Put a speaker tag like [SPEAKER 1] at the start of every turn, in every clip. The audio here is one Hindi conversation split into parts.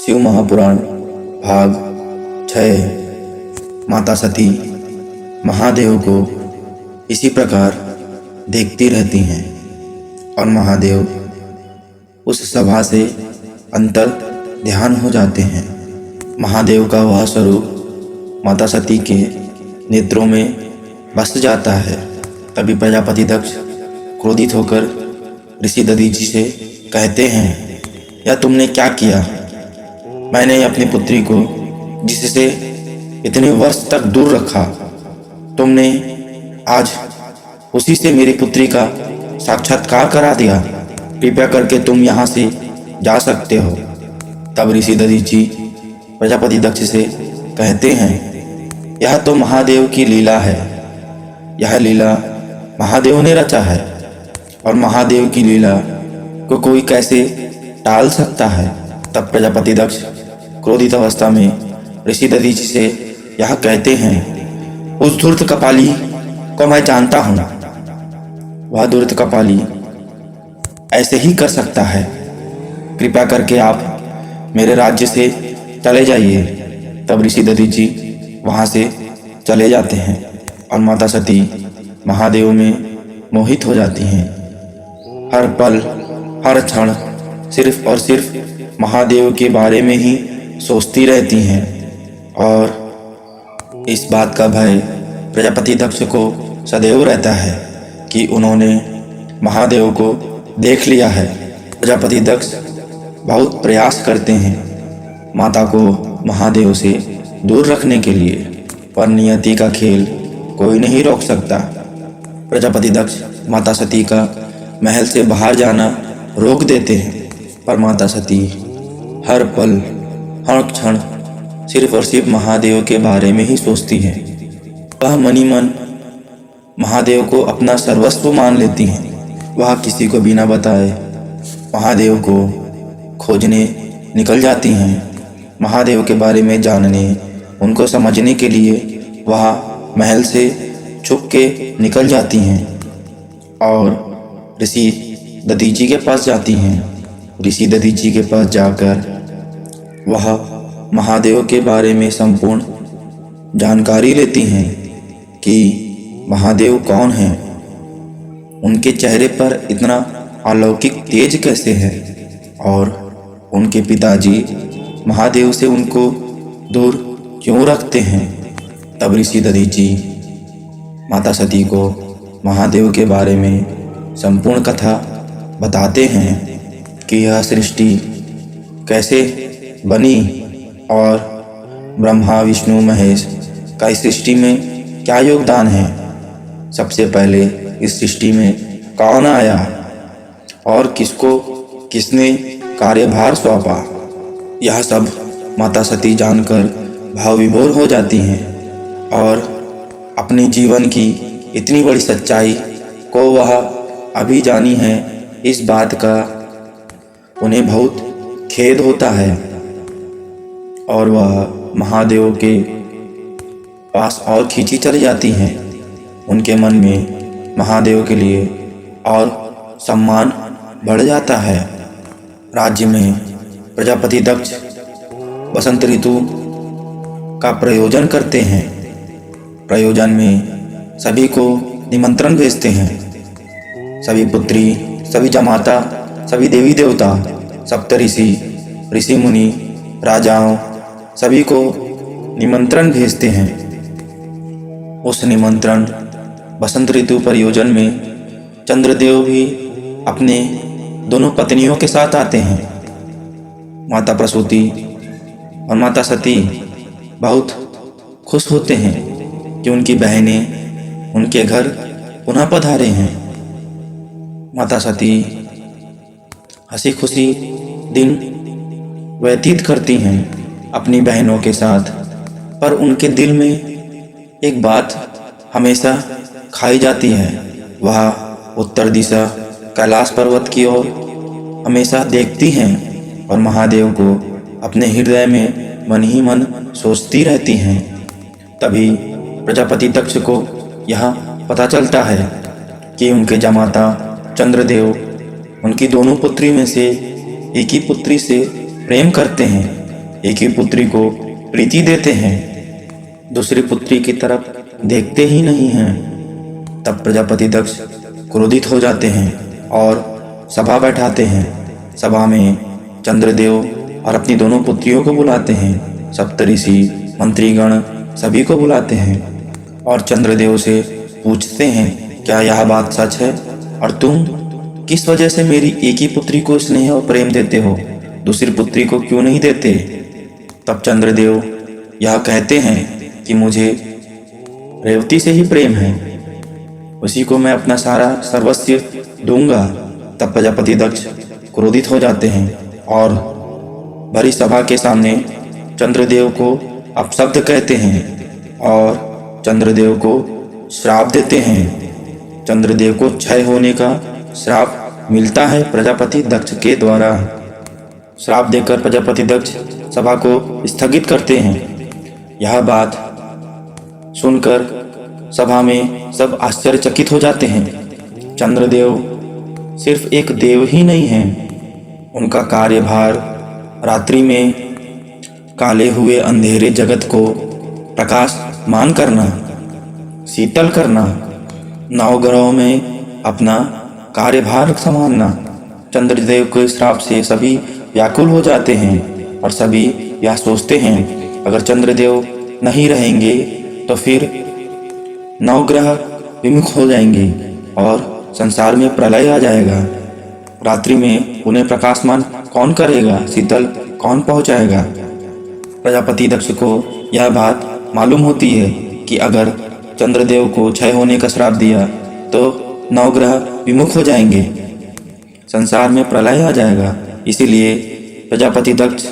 [SPEAKER 1] शिव महापुराण भाग 6। माता सती महादेव को इसी प्रकार देखती रहती हैं और महादेव उस सभा से अंतर ध्यान हो जाते हैं। महादेव का वह स्वरूप माता सती के नेत्रों में बस जाता है। तभी प्रजापति दक्ष क्रोधित होकर ऋषि दधीचि से कहते हैं, यह तुमने क्या किया? मैंने अपनी पुत्री को जिससे इतने वर्ष तक दूर रखा, तुमने आज उसी से मेरी पुत्री का साक्षात्कार करा दिया। कृपया करके तुम यहाँ से जा सकते हो। तब ऋषि दधीचि प्रजापति दक्ष से कहते हैं, यह तो महादेव की लीला है। यह लीला महादेव ने रचा है और महादेव की लीला को कोई कैसे टाल सकता है? तब प्रजापति दक्ष क्रोधित अवस्था में ऋषि दधीचि से यह कहते हैं, उस धूर्त कपाली को मैं जानता हूँ। वह धूर्त कपाली ऐसे ही कर सकता है। कृपया करके आप मेरे राज्य से चले जाइए। तब ऋषि दधीचि वहाँ से चले जाते हैं और माता सती महादेव में मोहित हो जाती हैं। हर पल हर क्षण सिर्फ और सिर्फ महादेव के बारे में ही सोचती रहती हैं और इस बात का भय प्रजापति दक्ष को सदैव रहता है कि उन्होंने महादेव को देख लिया है। प्रजापति दक्ष बहुत प्रयास करते हैं माता को महादेव से दूर रखने के लिए, पर नियति का खेल कोई नहीं रोक सकता। प्रजापति दक्ष माता सती का महल से बाहर जाना रोक देते हैं, पर माता सती हर पल हर क्षण सिर्फ और सिर्फ महादेव के बारे में ही सोचती है। वह मनी मन महादेव को अपना सर्वस्व मान लेती हैं। वह किसी को बिना बताए महादेव को खोजने निकल जाती हैं। महादेव के बारे में जानने, उनको समझने के लिए वह महल से छुप के निकल जाती हैं और ऋषि दधीचि के पास जाती हैं। ऋषि दधीचि के पास जाकर वह महादेव के बारे में संपूर्ण जानकारी लेती हैं कि महादेव कौन हैं, उनके चेहरे पर इतना अलौकिक तेज कैसे है और उनके पिताजी महादेव से उनको दूर क्यों रखते हैं। तब ऋषि दधीचि माता सती को महादेव के बारे में संपूर्ण कथा बताते हैं कि यह सृष्टि कैसे बनी और ब्रह्मा विष्णु महेश का इस सृष्टि में क्या योगदान है। सबसे पहले इस सृष्टि में कौन आया और किसको किसने कार्यभार सौंपा। यह सब माता सती जानकर भाव विभोर हो जाती हैं और अपने जीवन की इतनी बड़ी सच्चाई को वह अभी जानी है, इस बात का उन्हें बहुत खेद होता है और वह महादेव के पास और खींची चली जाती हैं। उनके मन में महादेव के लिए और सम्मान बढ़ जाता है। राज्य में प्रजापति दक्ष बसंत ऋतु का प्रयोजन करते हैं। प्रयोजन में सभी को निमंत्रण भेजते हैं। सभी पुत्री, सभी जमाता, सभी देवी देवता, सप्तऋषि, ऋषि मुनि, राजाओं, सभी को निमंत्रण भेजते हैं। उस निमंत्रण बसंत ऋतु प्रयोजन में चंद्रदेव भी अपने दोनों पत्नियों के साथ आते हैं। माता प्रसूति और माता सती बहुत खुश होते हैं कि उनकी बहनें उनके घर पुनः पधारे हैं। माता सती हंसी खुशी दिन व्यतीत करती हैं अपनी बहनों के साथ, पर उनके दिल में एक बात हमेशा खाई जाती है। वह उत्तर दिशा कैलाश पर्वत की ओर हमेशा देखती हैं और महादेव को अपने हृदय में मन ही मन सोचती रहती हैं। तभी प्रजापति दक्ष को यह पता चलता है कि उनके जमाता चंद्रदेव उनकी दोनों पुत्री में से एक ही पुत्री से प्रेम करते हैं एक ही पुत्री को प्रीति देते हैं, दूसरी पुत्री की तरफ देखते ही नहीं हैं। तब प्रजापति दक्ष क्रोधित हो जाते हैं और सभा बैठाते हैं। सभा में चंद्रदेव और अपनी दोनों पुत्रियों को बुलाते हैं। सप्तऋषि, मंत्रीगण सभी को बुलाते हैं और चंद्रदेव से पूछते हैं, क्या यह बात सच है और तुम किस वजह से मेरी एक ही पुत्री को स्नेह और प्रेम देते हो, दूसरी पुत्री को क्यों नहीं देते? तब चंद्रदेव यह कहते हैं कि मुझे रेवती से ही प्रेम है, उसी को मैं अपना सारा सर्वस्व दूंगा। तब प्रजापति दक्ष क्रोधित हो जाते हैं और भरी सभा के सामने चंद्रदेव को अपशब्द कहते हैं और चंद्रदेव को श्राप देते हैं। चंद्रदेव को क्षय होने का श्राप मिलता है प्रजापति दक्ष के द्वारा। श्राप देकर प्रजापति दक्ष सभा को स्थगित करते हैं। यह बात सुनकर सभा में सब आश्चर्यचकित हो जाते हैं। चंद्रदेव सिर्फ एक देव ही नहीं हैं, उनका कार्यभार रात्रि में काले हुए अंधेरे जगत को प्रकाशमान करना, शीतल करना, नवग्रहों में अपना कार्यभार संभालना। चंद्रदेव के श्राप से सभी व्याकुल हो जाते हैं और सभी यह सोचते हैं, अगर चंद्रदेव नहीं रहेंगे तो फिर नवग्रह विमुख हो जाएंगे और संसार में प्रलय आ जाएगा। रात्रि में उन्हें प्रकाशमान कौन करेगा, शीतल कौन पहुंचाएगा? प्रजापति दक्ष को यह बात मालूम होती है कि अगर चंद्रदेव को क्षय होने का श्राप दिया तो नवग्रह विमुख हो जाएंगे, संसार में प्रलय आ जाएगा। इसीलिए प्रजापति दक्ष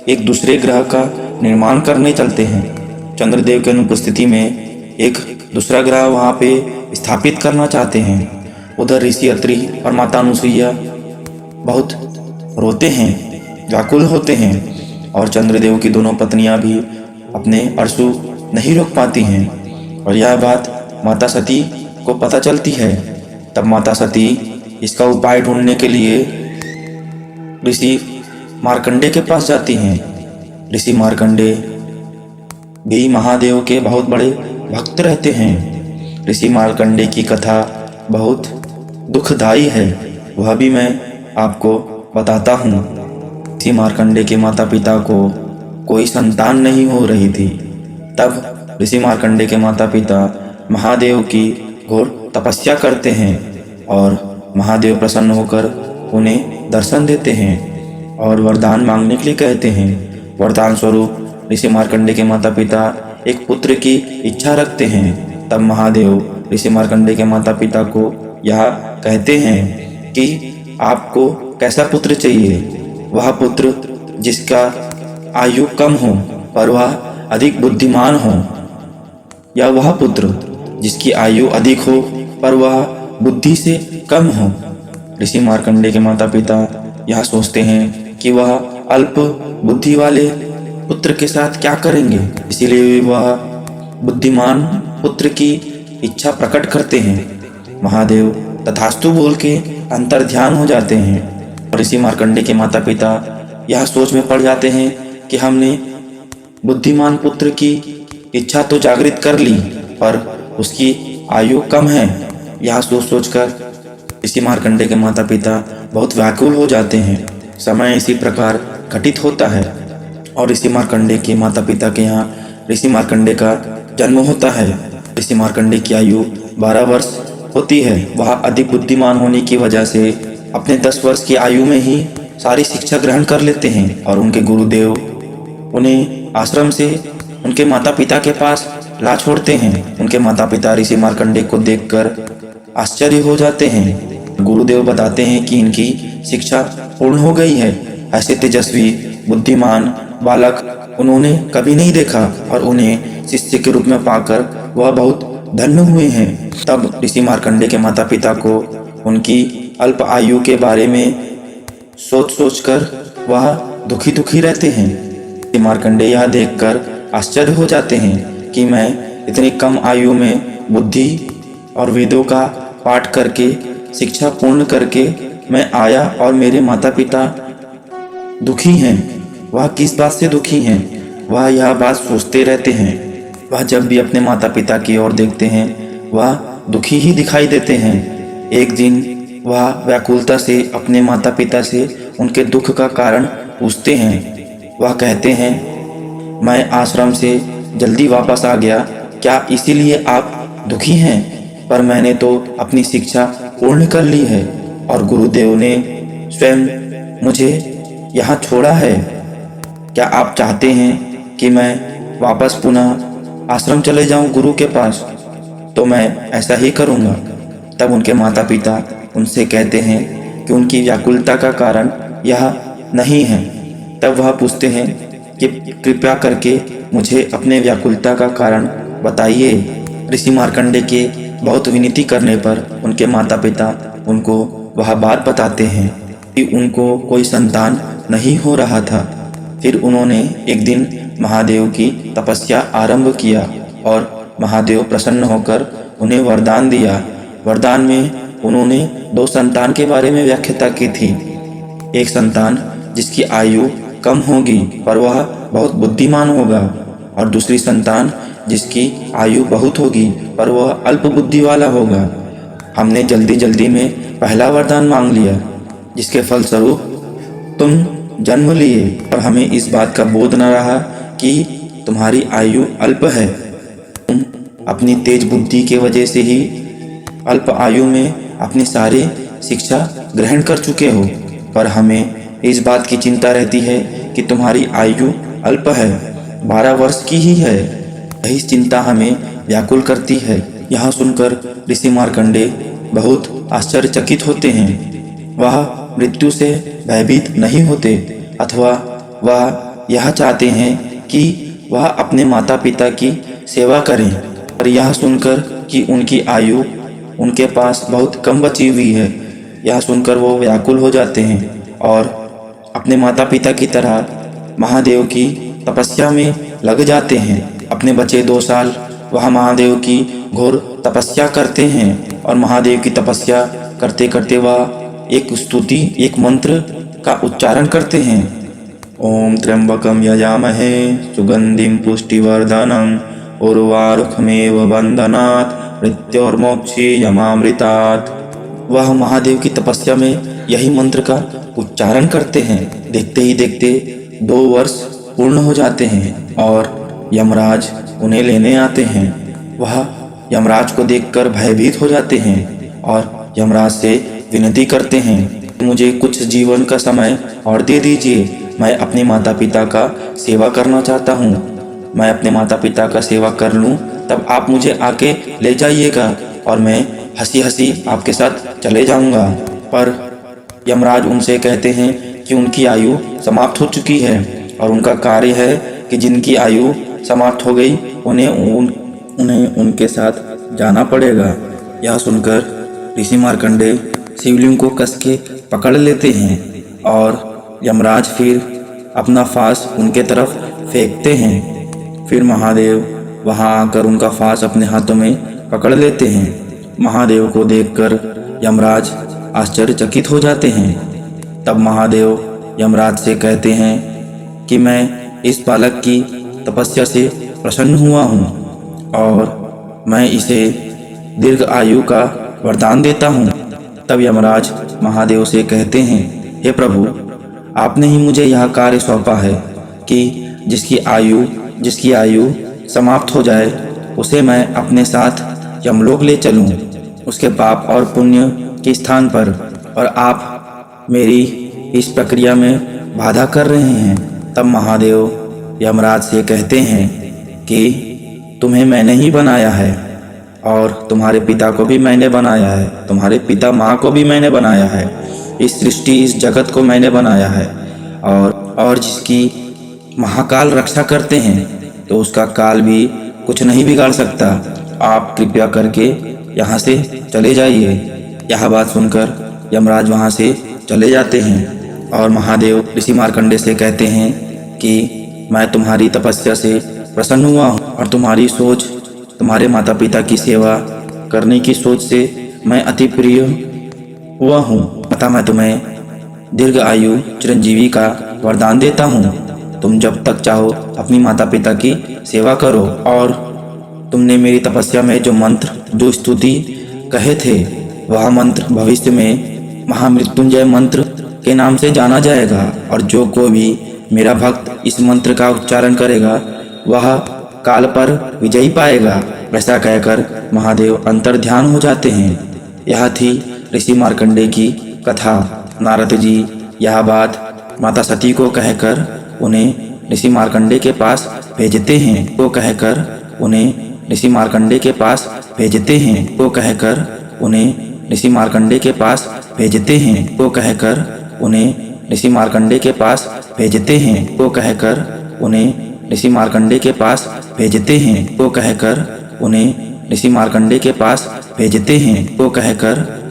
[SPEAKER 1] एक दूसरे ग्रह का निर्माण करने चलते हैं। चंद्रदेव की अनुपस्थिति में एक दूसरा ग्रह वहाँ पे स्थापित करना चाहते हैं। उधर ऋषि अत्रि और माता अनुसुईया बहुत रोते हैं, व्याकुल होते हैं और चंद्रदेव की दोनों पत्नियां भी अपने अश्रु नहीं रोक पाती हैं और यह बात माता सती को पता चलती है। तब माता सती इसका उपाय ढूंढने के लिए ऋषि मार्कंडे के पास जाती हैं। ऋषि मार्कंडे भी महादेव के बहुत बड़े भक्त रहते हैं। ऋषि मार्कंडे की कथा बहुत दुखदायी है, वह भी मैं आपको बताता हूँ। ऋषि मार्कंडे के माता पिता को कोई संतान नहीं हो रही थी। तब ऋषि मार्कंडे के माता पिता महादेव की घोर तपस्या करते हैं और महादेव प्रसन्न होकर उन्हें दर्शन देते हैं और वरदान मांगने के लिए कहते हैं। वरदान स्वरूप ऋषि मार्कंडे के माता पिता एक पुत्र की इच्छा रखते हैं। तब महादेव ऋषि मार्कंडे के माता पिता को यह कहते हैं कि आपको कैसा पुत्र चाहिए? वह पुत्र जिसका आयु कम हो पर वह अधिक बुद्धिमान हो, या वह पुत्र जिसकी आयु अधिक हो पर वह बुद्धि से कम हो? ऋषि मार्कंडे के माता पिता यह सोचते हैं कि वह अल्प बुद्धि वाले पुत्र के साथ क्या करेंगे, इसीलिए वह बुद्धिमान पुत्र की इच्छा प्रकट करते हैं। महादेव तथास्तु बोल के अंतर ध्यान हो जाते हैं और ऋषि मार्कंडे के माता पिता यह सोच में पड़ जाते हैं कि हमने बुद्धिमान पुत्र की इच्छा तो जागृत कर ली पर उसकी आयु कम है। यह सोच सोचकर ऋषि मार्कंडे के माता पिता बहुत व्याकुल हो जाते हैं। समय इसी प्रकार घटित होता है और ऋषि मार्कंडे के माता पिता के यहाँ ऋषि मार्कंडे का जन्म होता है। ऋषि मार्कंडे की आयु 12 वर्ष होती है। वह अधिक बुद्धिमान होने की वजह से अपने 10 वर्ष की आयु में ही सारी शिक्षा ग्रहण कर लेते हैं और उनके गुरुदेव उन्हें आश्रम से उनके माता पिता के पास ला छोड़ते हैं। उनके माता पिता ऋषि मार्कंडे को देखकर आश्चर्य हो जाते हैं। गुरुदेव बताते हैं कि इनकी शिक्षा पूर्ण हो गई है। ऐसे तेजस्वी बुद्धिमान बालक उन्होंने कभी नहीं देखा और उन्हें शिष्य के रूप में पाकर वह बहुत धन्य हुए हैं। तब ऋषि मार्कंडे के माता पिता को उनकी अल्प आयु के बारे में सोच सोचकर वह दुखी दुखी रहते हैं। ऋषि मार्कंडे यह देखकर आश्चर्य हो जाते हैं कि मैं इतनी कम आयु में बुद्धि और वेदों का पाठ करके शिक्षा पूर्ण करके मैं आया और मेरे माता पिता दुखी हैं। वह किस बात से दुखी हैं, वह यह बात सोचते रहते हैं। वह जब भी अपने माता पिता की ओर देखते हैं वह दुखी ही दिखाई देते हैं। एक दिन वह व्याकुलता से अपने माता पिता से उनके दुख का कारण पूछते हैं। वह कहते हैं, मैं आश्रम से जल्दी वापस आ गया, क्या इसीलिए आप दुखी हैं? पर मैंने तो अपनी शिक्षा पूर्ण कर ली है और गुरुदेव ने स्वयं मुझे यहाँ छोड़ा है। क्या आप चाहते हैं कि मैं वापस पुनः आश्रम चले जाऊं गुरु के पास? तो मैं ऐसा ही करूँगा। तब उनके माता पिता उनसे कहते हैं कि उनकी व्याकुलता का कारण यह नहीं है। तब वह पूछते हैं कि कृपया करके मुझे अपने व्याकुलता का कारण बताइए। ऋषि मार्कंडे के बहुत विनती करने पर उनके माता पिता उनको वह बात बताते हैं कि उनको कोई संतान नहीं हो रहा था। फिर उन्होंने एक दिन महादेव की तपस्या आरंभ किया और महादेव प्रसन्न होकर उन्हें वरदान दिया। वरदान में उन्होंने 2 संतान के बारे में व्याख्या की थी। एक संतान जिसकी आयु कम होगी पर वह बहुत बुद्धिमान होगा, और दूसरी संतान जिसकी आयु बहुत होगी पर वह अल्प बुद्धि वाला होगा। हमने जल्दी जल्दी में पहला वरदान मांग लिया, जिसके फलस्वरूप तुम जन्म लिए, और हमें इस बात का बोध न रहा कि तुम्हारी आयु अल्प है। तुम अपनी तेज बुद्धि के वजह से ही अल्प आयु में अपनी सारी शिक्षा ग्रहण कर चुके हो, पर हमें इस बात की चिंता रहती है कि तुम्हारी आयु अल्प है, 12 वर्ष की ही है। यही चिंता हमें व्याकुल करती है। यह सुनकर ऋषि मार्कंडे बहुत आश्चर्यचकित होते हैं। वह मृत्यु से भयभीत नहीं होते, अथवा वह यह चाहते हैं कि वह अपने माता पिता की सेवा करें। पर यह सुनकर कि उनकी आयु उनके पास बहुत कम बची हुई है, यह सुनकर वो व्याकुल हो जाते हैं और अपने माता पिता की तरह महादेव की तपस्या में लग जाते हैं। अपने बचे 2 साल वह महादेव की घोर तपस्या करते हैं, और महादेव की तपस्या करते करते वह एक स्तुति, एक मंत्र का उच्चारण करते हैं। ओम त्र्यंबकम यजामहे सुगंधिम पुष्टिवर्धनम उर्वारुकमेव बंधनात् मृत्योर्मोक्षीयमामृतात्। वह महादेव की तपस्या में यही मंत्र का उच्चारण करते हैं। देखते ही देखते 2 वर्ष पूर्ण हो जाते हैं और यमराज उन्हें लेने आते हैं। वह यमराज को देखकर भयभीत हो जाते हैं और यमराज से विनती करते हैं, मुझे कुछ जीवन का समय और दे दीजिए, मैं अपने माता पिता का सेवा करना चाहता हूँ। मैं अपने माता पिता का सेवा कर लूँ तब आप मुझे आके ले जाइएगा और मैं हंसी हंसी आपके साथ चले जाऊँगा। पर यमराज उनसे कहते हैं कि उनकी आयु समाप्त हो चुकी है और उनका कार्य है कि जिनकी आयु समाप्त हो गई उन्हें उनके साथ जाना पड़ेगा। यह सुनकर ऋषि मार्कंडे शिवलिंग को कस के पकड़ लेते हैं और यमराज फिर अपना फांस उनके तरफ फेंकते हैं। फिर महादेव वहां आकर उनका फांस अपने हाथों में पकड़ लेते हैं। महादेव को देखकर यमराज आश्चर्यचकित हो जाते हैं। तब महादेव यमराज से कहते हैं कि मैं इस बालक की तपस्या से प्रसन्न हुआ हूँ और मैं इसे दीर्घ आयु का वरदान देता हूँ। तब यमराज महादेव से कहते हैं, हे प्रभु, आपने ही मुझे यह कार्य सौंपा है कि जिसकी आयु समाप्त हो जाए उसे मैं अपने साथ यमलोक ले चलूं, उसके पाप और पुण्य के स्थान पर, और आप मेरी इस प्रक्रिया में बाधा कर रहे हैं। तब महादेव यमराज से कहते हैं कि तुम्हें मैंने ही बनाया है और तुम्हारे पिता को भी मैंने बनाया है, तुम्हारे पिता माँ को भी मैंने बनाया है, इस सृष्टि इस जगत को मैंने बनाया है, और जिसकी महाकाल रक्षा करते हैं तो उसका काल भी कुछ नहीं बिगाड़ सकता। आप कृपया करके यहाँ से चले जाइए। यह बात सुनकर यमराज वहाँ से चले जाते हैं और महादेव ऋषि मार्कंडे से कहते हैं कि मैं तुम्हारी तपस्या से प्रसन्न हुआ हूँ और तुम्हारी सोच, तुम्हारे माता पिता की सेवा करने की सोच से मैं अति प्रिय हुआ हूँ, अतः मैं तुम्हें दीर्घ आयु चिरंजीवी का वरदान देता हूँ। तुम जब तक चाहो अपनी माता पिता की सेवा करो। और तुमने मेरी तपस्या में जो स्तुति कहे थे, वह मंत्र भविष्य में महामृत्युंजय मंत्र के नाम से जाना जाएगा। और जो कोई भी मेरा भक्त इस मंत्र का उच्चारण करेगा, वह काल पर विजयी पाएगा। ऐसा कहकर महादेव अंतर्ध्यान हो जाते हैं। यह थी ऋषि मार्कंडेय की कथा। नारद जी यह बात माता सती को कहकर उन्हें ऋषि मार्कंडेय के पास भेजते हैं। वो कहकर उन्हें ऋषि मार्कंडेय के पास भेजते हैं। वो कहकर उन्हें ऋषि मार्कंडेय के पास भेजते हैं। वो कहकर उन्हें ऋषि मार्कंडेय के पास भेजते हैं। वो कहकर उन्हें ऋषि मार्कंडेय के पास भेजते हैं। वो कहकर उन्हें ऋषि मार्कंडेय के पास भेजते हैं। वो कहकर